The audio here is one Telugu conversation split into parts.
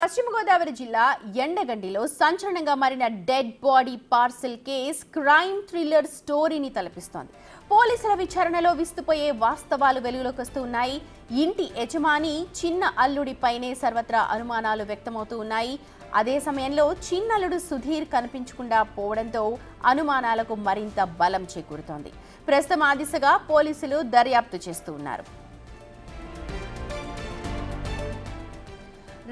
పశ్చిమ గోదావరి జిల్లా ఎండగండిలో సంచలనంగా మారిన dead body parcel case crime thriller స్టోరీని తలపిస్తోంది. పోలీసుల విచారణలో విస్తుపోయే వాస్తవాలు వెలుగులోకి వస్తూ ఉన్నాయి. ఇంటి యజమాని చిన్న అల్లుడిపైనే సర్వత్రా అనుమానాలు వ్యక్తమవుతూ ఉన్నాయి. అదే సమయంలో చిన్నల్లుడు సుధీర్ కనిపించకుండా పోవడంతో అనుమానాలకు మరింత బలం చేకూరుతోంది. ప్రస్తుతం ఆ దిశగా పోలీసులు దర్యాప్తు చేస్తూ ఉన్నారు.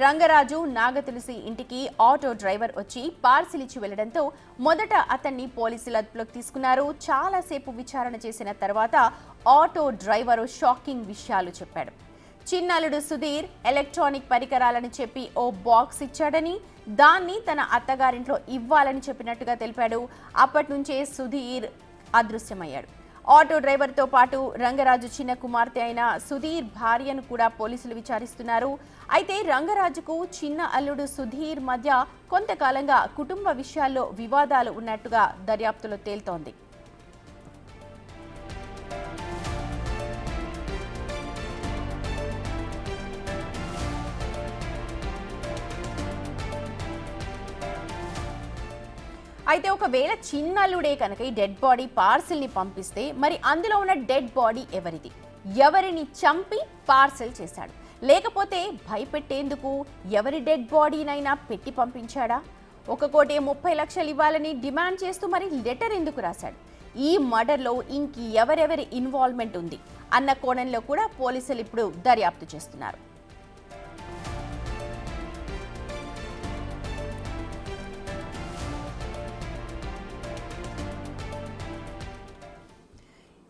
రంగరాజు నాగతులసి ఇంటికి ఆటో డ్రైవర్ వచ్చి పార్సిల్ ఇచ్చి వెళ్లడంతో మొదట అతన్ని పోలీసులు అదుపులోకి తీసుకున్నారు. చాలాసేపు విచారణ చేసిన తర్వాత ఆటో డ్రైవరు షాకింగ్ విషయాలు చెప్పాడు. చిన్నల్లుడు సుధీర్ ఎలక్ట్రానిక్ పరికరాలను చెప్పి ఓ బాక్స్ ఇచ్చాడని, దాన్ని తన అత్తగారింట్లో ఇవ్వాలని చెప్పినట్టుగా తెలిపాడు. అప్పటి నుంచే సుధీర్ అదృశ్యమయ్యాడు. ఆటో డ్రైవర్తో పాటు రంగరాజు చిన్న కుమార్తె అయిన సుధీర్ భార్యను కూడా పోలీసులు విచారిస్తున్నారు. అయితే రంగరాజుకు చిన్న అల్లుడు సుధీర్ మధ్య కొంతకాలంగా కుటుంబ విషయాల్లో వివాదాలు ఉన్నట్టుగా దర్యాప్తులో తేల్తోంది. అయితే ఒకవేళ చిన్నల్లుడే కనుక ఈ డెడ్ బాడీ పార్సిల్ని పంపిస్తే మరి అందులో ఉన్న డెడ్ బాడీ ఎవరిది? ఎవరిని చంపి పార్సిల్ చేశాడు? లేకపోతే భయపెట్టేందుకు ఎవరి డెడ్ బాడీనైనా పెట్టి పంపించాడా? 1,30,00,000 ఇవ్వాలని డిమాండ్ చేస్తూ మరి లెటర్ ఎందుకు రాశాడు? ఈ మర్డర్లో ఎవరెవరి ఇన్వాల్వ్మెంట్ ఉంది అన్న కోణంలో కూడా పోలీసులు ఇప్పుడు దర్యాప్తు చేస్తున్నారు.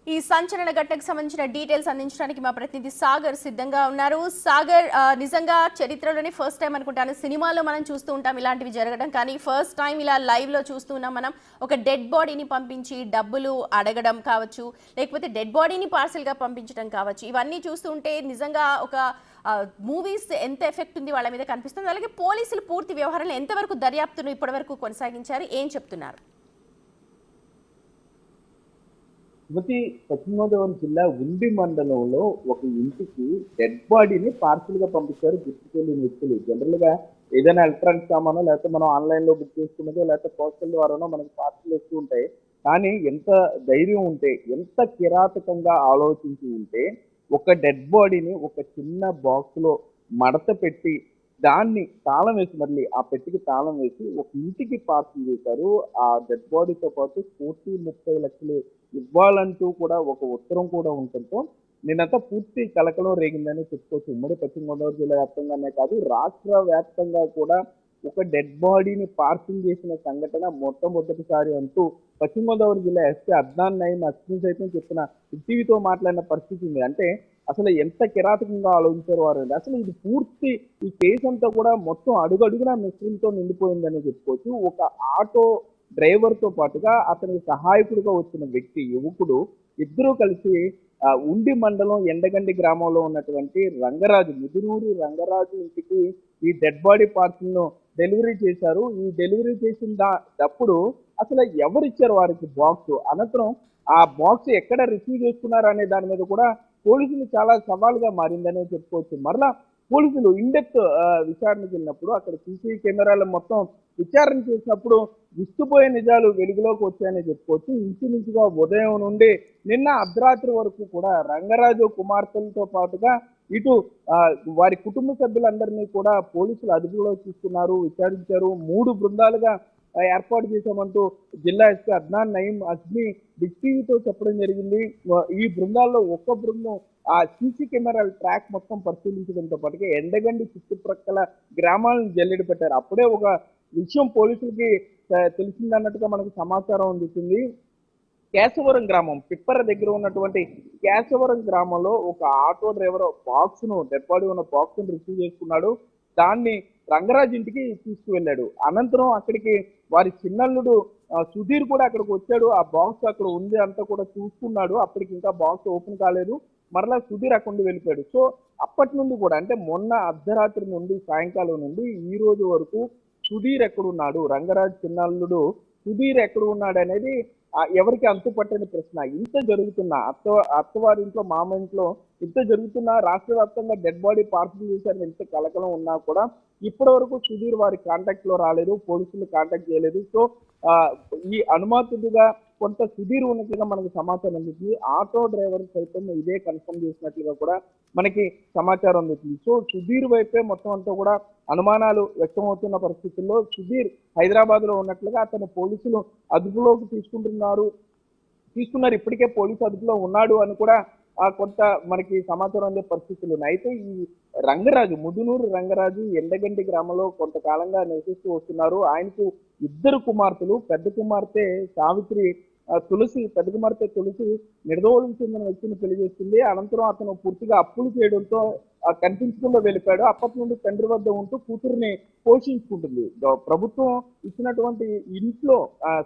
ఈ సంచలన ఘటనకు సంబంధించిన డీటెయిల్స్ అందించడానికి మా ప్రతినిధి సాగర్ సిద్ధంగా ఉన్నారు. సాగర్, నిజంగా చరిత్రలోనే ఫస్ట్ టైం అనుకుంటాను, సినిమాలో మనం చూస్తూ ఉంటాం ఇలాంటివి జరగడం, కానీ ఫస్ట్ టైం ఇలా లైవ్లో చూస్తూ ఉన్నాం మనం. ఒక డెడ్ బాడీని పంపించి డబ్బులు అడగడం కావచ్చు, లేకపోతే డెడ్ బాడీని పార్సల్గా పంపించడం కావచ్చు, ఇవన్నీ చూస్తూ ఉంటే నిజంగా ఒక మూవీస్ ఎంత ఎఫెక్ట్ ఉంది వాళ్ళ మీద కనిపిస్తుంది. అలాగే పోలీసులు పూర్తి వ్యవహారంలో ఎంతవరకు దర్యాప్తును ఇప్పటివరకు కొనసాగించారు, ఏం చెప్తున్నారు? పశ్చిమ గోదావరి జిల్లా ఉండి మండలంలో ఒక ఇంటికి డెడ్ బాడీని పార్సిల్ గా పంపించారు గుర్తు తెలియని వ్యక్తులు. జనరల్ గా ఏదైనా ఎలక్ట్రానిక్ సామానో, లేకపోతే మనం ఆన్లైన్ లో బుక్ చేసుకున్నదో, లేకపోతే పోస్టల్ ద్వారానో మనకి పార్సిల్ వస్తూ ఉంటాయి. కానీ ఎంత ధైర్యం ఉంటే, ఎంత కిరాతకంగా ఆలోచించి ఉంటే ఒక డెడ్ బాడీని ఒక చిన్న బాక్స్ లో మడత పెట్టి దాన్ని తాళం వేసి, మళ్ళీ ఆ పెట్టికి తాళం వేసి ఒక ఇంటికి పార్సిల్ చేశారు. ఆ డెడ్ బాడీతో పాటు 30,00,000 ఇవ్వాలంటూ కూడా ఒక ఉత్తరం కూడా ఉండటంతో నిన్నంతా పూర్తి కలకలం రేగిందని చెప్పుకోవచ్చు. ఉమ్మడి పశ్చిమ గోదావరి జిల్లా వ్యాప్తంగానే కాదు, రాష్ట్ర వ్యాప్తంగా కూడా ఒక డెడ్ బాడీని పార్సిల్ చేసిన సంఘటన మొట్టమొదటిసారి అంటూ పశ్చిమ గోదావరి జిల్లా ఎస్పీ అద్నాన్ నయీం అస్మిన్ సైతం చెప్పిన టీవీతో మాట్లాడిన పరిస్థితి ఉంది. అంటే అసలు ఎంత కిరాతకంగా ఆలోచించారు వారు. అసలు ఇది పూర్తి ఈ కేసు అంతా కూడా మొత్తం అడుగడుగునా మిస్టరీలతో నిండిపోయిందని చెప్పుకోవచ్చు. ఒక ఆటో డ్రైవర్తో పాటుగా అతనికి సహాయకుడిగా వచ్చిన వ్యక్తి, యువకుడు, ఇద్దరూ కలిసి ఉండి మండలం ఎండగండి గ్రామంలో ఉన్నటువంటి రంగరాజు, ముదురూరి రంగరాజు ఇంటికి ఈ డెడ్ బాడీ పార్సిల్ను డెలివరీ చేశారు. ఈ డెలివరీ చేసిన అప్పుడు అసలు ఎవరిచ్చారు వారికి బాక్స్, అనంతరం ఆ బాక్స్ ఎక్కడ రిసీవ్ చేసుకున్నారు అనే దాని మీద కూడా పోలీసులు చాలా సవాలుగా మారిందనే చెప్పుకోవచ్చు. మరలా పోలీసులు ఇన్డెప్త్ విచారణకు వెళ్ళినప్పుడు అక్కడ సీసీ కెమెరాలు మొత్తం విచారణ చేసినప్పుడు విస్తుపోయే నిజాలు వెలుగులోకి వచ్చాయని చెప్పుకోవచ్చు. ఇంచుమించుగా ఉదయం నుండి నిన్న అర్ధరాత్రి వరకు కూడా రంగరాజు కుమార్తెలతో పాటుగా ఇటు వారి కుటుంబ సభ్యులందరినీ కూడా పోలీసులు అదుపులో తీసుకున్నారు, విచారించారు. 3 బృందాలుగా ఏర్పాటు చేశామంటూ జిల్లా ఎస్పీ అద్నాన్ నయీం అస్మి బిగ్ టీవీతో చెప్పడం జరిగింది. ఈ బృందాల్లో ఒక్క బృందం ఆ సీసీ కెమెరాల ట్రాక్ మొత్తం పరిశీలించడంతో పాటుగా ఎండగండి చుట్టుప్రక్కల గ్రామాలను జల్లెడ పెట్టారు. అప్పుడే ఒక విషయం పోలీసులకి తెలిసిందన్నట్టుగా మనకు సమాచారం అందుతుంది. కేశవరం గ్రామం, పిప్పర దగ్గర ఉన్నటువంటి కేశవరం గ్రామంలో ఒక ఆటో డ్రైవర్ బాక్స్ను, డెడ్ బాడీ ఉన్న బాక్స్ను రిసీవ్ చేసుకున్నాడు. దాన్ని రంగరాజు ఇంటికి తీసుకువెళ్ళాడు. అనంతరం అక్కడికి వారి చిన్నల్లుడు సుధీర్ కూడా అక్కడికి వచ్చాడు. ఆ బాక్స్ అక్కడ ఉంది అంతా కూడా చూసుకున్నాడు. అప్పటికి ఇంకా బాక్స్ ఓపెన్ కాలేదు. మరలా సుధీర్ అక్కడ వెళ్ళిపోయాడు. సో అప్పటి నుండి కూడా, అంటే మొన్న అర్ధరాత్రి నుండి సాయంకాలం నుండి ఈ రోజు వరకు సుధీర్ ఎక్కడున్నాడు, రంగరాజు చిన్నల్లుడు సుధీర్ ఎక్కడ ఉన్నాడు అనేది ఎవరికి అంతుపట్టని ప్రశ్న. ఇంత జరుగుతున్నా అత్తవారి ఇంట్లో, మామ ఇంట్లో ఇంత జరుగుతున్నా రాష్ట్ర వ్యాప్తంగా డెడ్ బాడీ పార్సల్ చేశారని ఎంత కలకలం ఉన్నా కూడా ఇప్పటి వరకు సుధీర్ వారి కాంటాక్ట్ లో రాలేదు, పోలీసులు కాంటాక్ట్ చేయలేదు. సో ఆ, ఈ అనుమాతుడిగా కొంత సుధీర్ ఉన్నట్లుగా మనకు సమాచారం అందుతుంది. ఆటో డ్రైవర్ సైతం ఇదే కన్ఫర్మ్ చేసినట్లుగా కూడా మనకి సమాచారం అందుతుంది. సో సుధీర్ వైపే మొత్తం అంతా కూడా అనుమానాలు వ్యక్తమవుతున్న పరిస్థితుల్లో సుధీర్ హైదరాబాద్ లో ఉన్నట్లుగా అతను పోలీసులు అదుపులోకి తీసుకున్నారు. ఇప్పటికే పోలీసు అదుపులో ఉన్నాడు అని కూడా కొంత మనకి సమాచారం అందే పరిస్థితులు ఉన్నాయి. అయితే ఈ రంగరాజు, ముదునూరు రంగరాజు ఎండగంటి గ్రామంలో కొంతకాలంగా నివసిస్తూ వస్తున్నారు. ఆయనకు 2 కుమార్తెలు. పెద్ద కుమార్తె సావిత్రి, పెద్ద కుమార్తె తులసి నిర్దోళం చెందిన వ్యక్తిని పెళ్లి చేస్తుంది. అనంతరం అతను పూర్తిగా అప్పులు చేయడంతో కనిపించకుండా వెళ్ళిపోయాడు. అప్పటి నుండి తండ్రి వద్ద ఉంటూ కూతురుని పోషించుకుంటుంది. ప్రభుత్వం ఇచ్చినటువంటి ఇంట్లో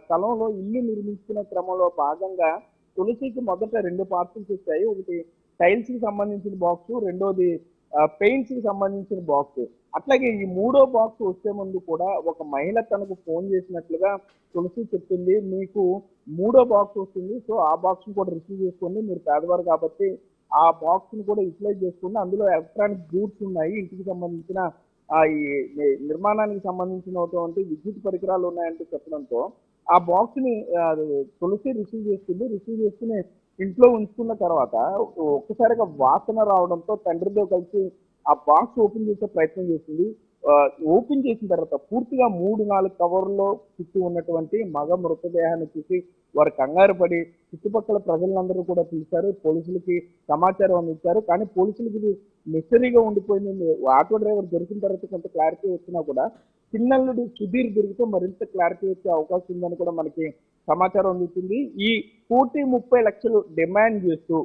స్థలంలో ఇల్లు నిర్మించుకునే క్రమంలో భాగంగా తులసికి మొదట 2 పార్సల్స్ వచ్చాయి. ఒకటి టైల్స్ కి సంబంధించిన బాక్స్, రెండోది పెయింట్స్ కి సంబంధించిన బాక్స్. అట్లాగే ఈ 3వ బాక్స్ వచ్చే ముందు కూడా ఒక మహిళ తనకు ఫోన్ చేసినట్లుగా తులసి చెప్తుంది. మీకు 3వ బాక్స్ వస్తుంది, సో ఆ బాక్స్ ని కూడా రిసీవ్ చేసుకోండి, మీరు పేదవారు కాబట్టి ఆ బాక్స్ ని కూడా యూటిలైజ్ చేసుకోండి, అందులో ఎలక్ట్రానిక్ గూడ్స్ ఉన్నాయి, ఇంటికి సంబంధించిన ఈ నిర్మాణానికి సంబంధించినటువంటి విద్యుత్ పరికరాలు ఉన్నాయంటూ చెప్పడంతో ఆ బాక్స్ ని తులసి రిసీవ్ చేసుకుని ఇంట్లో ఉంచుకున్న తర్వాత ఒక్కసారిగా వాసన రావడంతో తండ్రితో కలిసి ఆ బాక్స్ ఓపెన్ చేసే ప్రయత్నం చేసింది. ఓపెన్ చేసిన తర్వాత పూర్తిగా 3-4 కవర్లో చుట్టూ ఉన్నటువంటి మగ మృతదేహాన్ని చూసి వారు కంగారు పడి చుట్టుపక్కల ప్రజలందరూ కూడా పిలిచారు, పోలీసులకి సమాచారం అందించారు. కానీ పోలీసులకి ఇది మిస్టరీగా ఉండిపోయింది. ఆటో డ్రైవర్ దొరికిన తర్వాత కొంత క్లారిటీ వచ్చినా కూడా చిన్నల్లుడు సుధీర్ దొరికితే మరింత క్లారిటీ వచ్చే అవకాశం ఉందని కూడా మనకి సమాచారం అందుతుంది. ఈ 1,30 లక్షలు డిమాండ్ చేస్తూ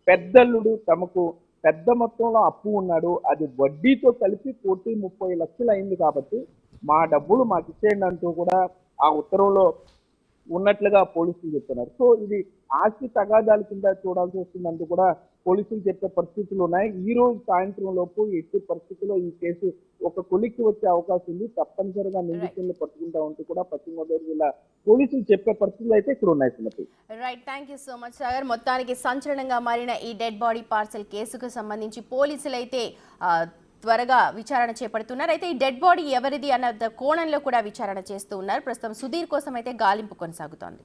పెద్దల్లుడు తమకు పెద్ద మొత్తంలో అప్పు ఉన్నాడు, అది వడ్డీతో కలిపి 1,30 లక్షలు అయింది కాబట్టి మా డబ్బులు మాకు ఇచ్చేయండి అంటూ కూడా ఆ ఉత్తర్వులో ఉన్నట్లుగా పోలీసులు చెప్తున్నారు. సో ఇది ఆస్తి తగాదాల కింద చూడాల్సి వస్తుందంటూ కూడా పోలీసులు చెప్పే పరిస్థితులు ఉన్నాయి. ఈ రోజు సాయంత్రం లోపు ఎట్టి పరిస్థితుల్లో ఈ కేసు ఒక కొలిక్కి వచ్చే అవకాశం ఉంది. తప్పనిసరిగా నిందితులను పట్టుకుంటా ఉంటూ కూడా పశ్చిమ గోదావరి జిల్లా పోలీసులు చెప్పే పరిస్థితులు అయితే ఇక్కడ ఉన్నాయి. Sumathi, right, thank you so much Sagar. మొత్తానికి సంచలనంగా మారిన ఈ డెడ్ బాడీ పార్సల్ కేసుకు సంబంధించి పోలీసులు అయితే త్వరగా విచారణ చేపడుతున్నారు. అయితే ఈ డెడ్ బాడీ ఎవరిది అన్న కోణంలో కూడా విచారణ చేస్తూ ఉన్నారు. ప్రస్తుతం సుధీర్ కోసం అయితే గాలింపు కొనసాగుతోంది.